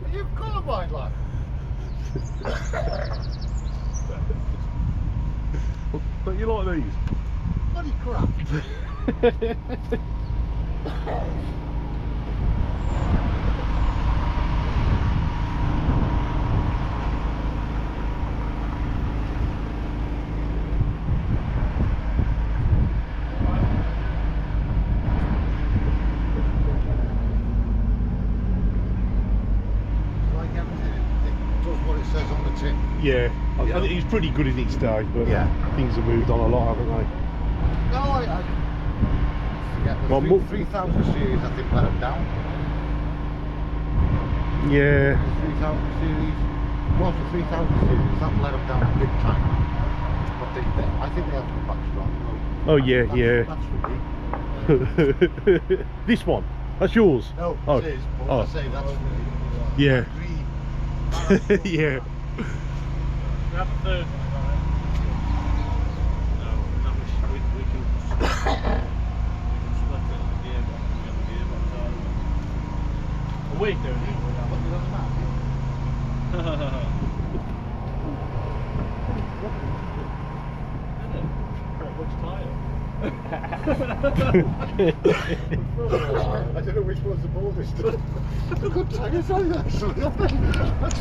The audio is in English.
Are you colourblind, lad? Don't you like these? Bloody crap. Yeah, I think he's pretty good in its day, but yeah, things have moved on a lot, haven't they? No, I forget. The Well, 3000 series, I think, let him down. Yeah. The 3000 series, well, the 3000 series, that let him down big time. But I think they have to come back strong. Oh yeah, That's for me. This one, that's yours. No, oh. it is. But Oh. I say that's for me. Yeah. We Yeah. have a third one. No, we can split it at the end. A week doing it. Which tire? I don't know which one's the boldest. Good tires, are they, actually?